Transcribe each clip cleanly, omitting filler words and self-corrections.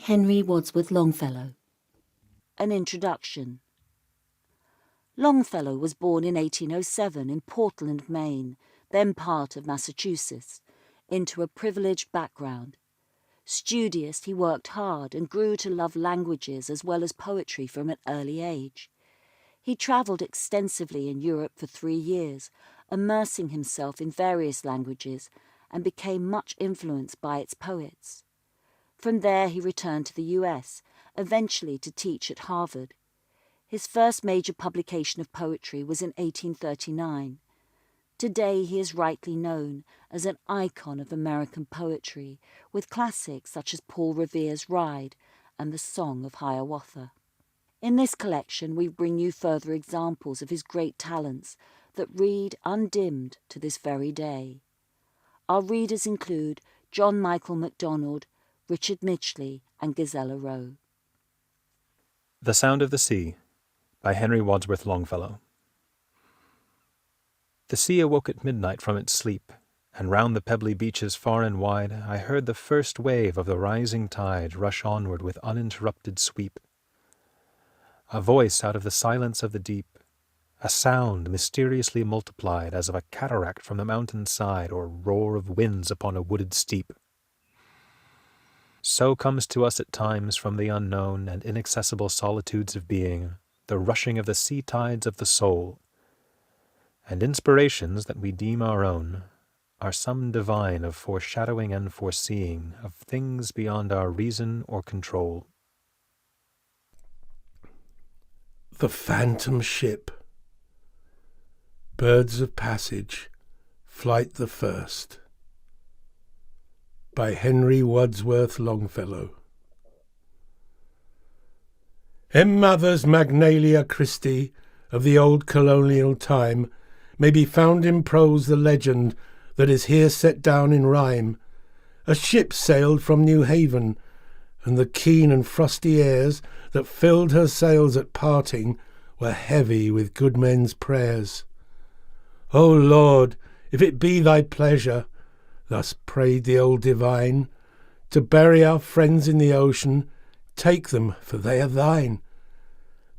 Henry Wadsworth Longfellow. An introduction. Longfellow was born in 1807 in Portland, Maine, then part of Massachusetts, into a privileged background. Studious, he worked hard and grew to love languages as well as poetry from an early age. He travelled extensively in Europe for 3 years, immersing himself in various languages, and became much influenced by its poets. From there he returned to the US, eventually to teach at Harvard. His first major publication of poetry was in 1839. Today he is rightly known as an icon of American poetry, with classics such as Paul Revere's Ride and the Song of Hiawatha. In this collection we bring you further examples of his great talents that read undimmed to this very day. Our readers include John Michael MacDonald, Richard Mitchley and Ghizela Rowe. The Sound of the Sea by Henry Wadsworth Longfellow. The sea awoke at midnight from its sleep, and round the pebbly beaches far and wide I heard the first wave of the rising tide rush onward with uninterrupted sweep. A voice out of the silence of the deep, a sound mysteriously multiplied as of a cataract from the mountain side or roar of winds upon a wooded steep. So comes to us at times from the unknown and inaccessible solitudes of being the rushing of the sea tides of the soul, and inspirations that we deem our own are some divine of foreshadowing and foreseeing of things beyond our reason or control. The Phantom Ship. Birds of Passage, Flight the First. By Henry Wadsworth Longfellow. In Mother's Magnalia Christi of the old colonial time may be found in prose the legend that is here set down in rhyme. A ship sailed from New Haven, and the keen and frosty airs that filled her sails at parting were heavy with good men's prayers. O Lord, if it be thy pleasure, thus prayed the old divine, to bury our friends in the ocean, take them, for they are thine.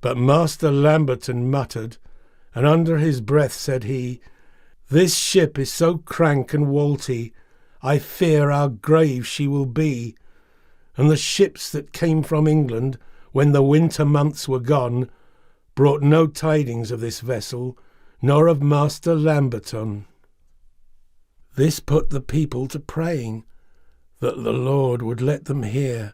But Master Lamberton muttered, and under his breath said he, This ship is so crank and walty, I fear our grave she will be. And the ships that came from England, when the winter months were gone, brought no tidings of this vessel, nor of Master Lamberton. This put the people to praying, that the Lord would let them hear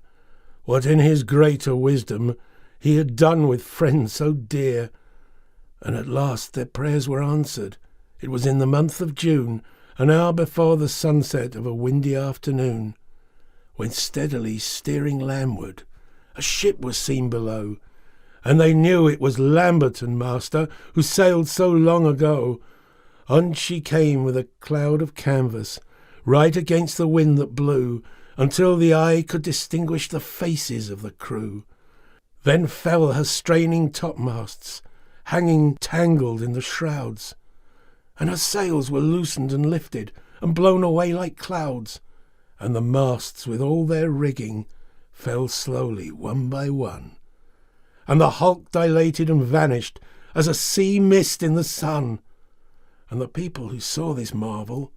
what in his greater wisdom he had done with friends so dear. And at last their prayers were answered. It was in the month of June, an hour before the sunset of a windy afternoon, when steadily steering landward, a ship was seen below, and they knew it was Lamberton, master, who sailed so long ago. On she came with a cloud of canvas, right against the wind that blew, until the eye could distinguish the faces of the crew. Then fell her straining topmasts, hanging tangled in the shrouds, and her sails were loosened and lifted, and blown away like clouds, and the masts with all their rigging fell slowly one by one, and the hulk dilated and vanished as a sea mist in the sun. And the people who saw this marvel,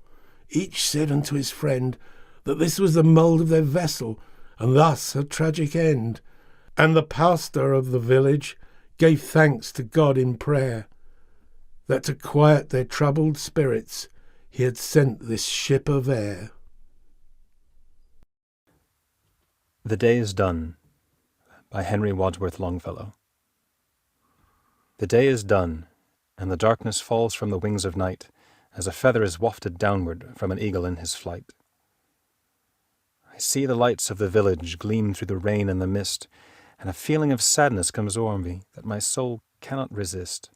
each said unto his friend that this was the mould of their vessel, and thus her tragic end. And the pastor of the village gave thanks to God in prayer, that to quiet their troubled spirits he had sent this ship of air. The Day is Done by Henry Wadsworth Longfellow. The day is done, and the darkness falls from the wings of night, as a feather is wafted downward from an eagle in his flight. I see the lights of the village gleam through the rain and the mist, and a feeling of sadness comes o'er me that my soul cannot resist.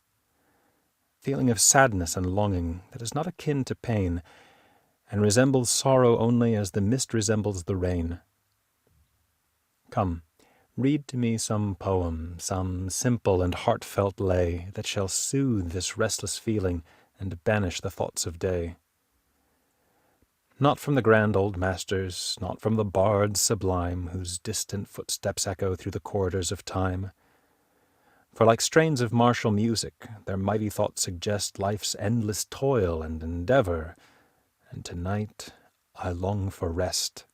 Feeling of sadness and longing that is not akin to pain, and resembles sorrow only as the mist resembles the rain. Come, read to me some poem, some simple and heartfelt lay, that shall soothe this restless feeling and banish the thoughts of day. Not from the grand old masters, not from the bards sublime, whose distant footsteps echo through the corridors of time. For like strains of martial music, their mighty thoughts suggest life's endless toil and endeavor, and tonight I long for rest.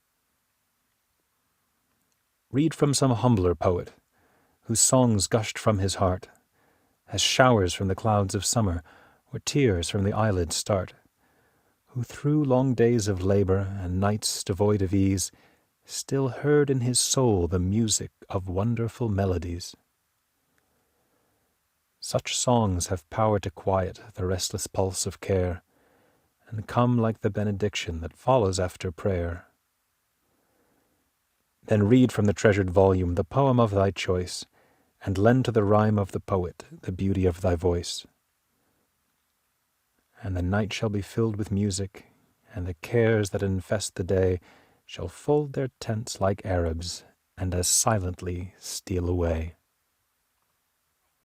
Read from some humbler poet, whose songs gushed from his heart, as showers from the clouds of summer, or tears from the eyelids start, who through long days of labor and nights devoid of ease, still heard in his soul the music of wonderful melodies. Such songs have power to quiet the restless pulse of care, and come like the benediction that follows after prayer. Then read from the treasured volume the poem of thy choice, and lend to the rhyme of the poet the beauty of thy voice. And the night shall be filled with music, and the cares that infest the day shall fold their tents like Arabs, and as silently steal away.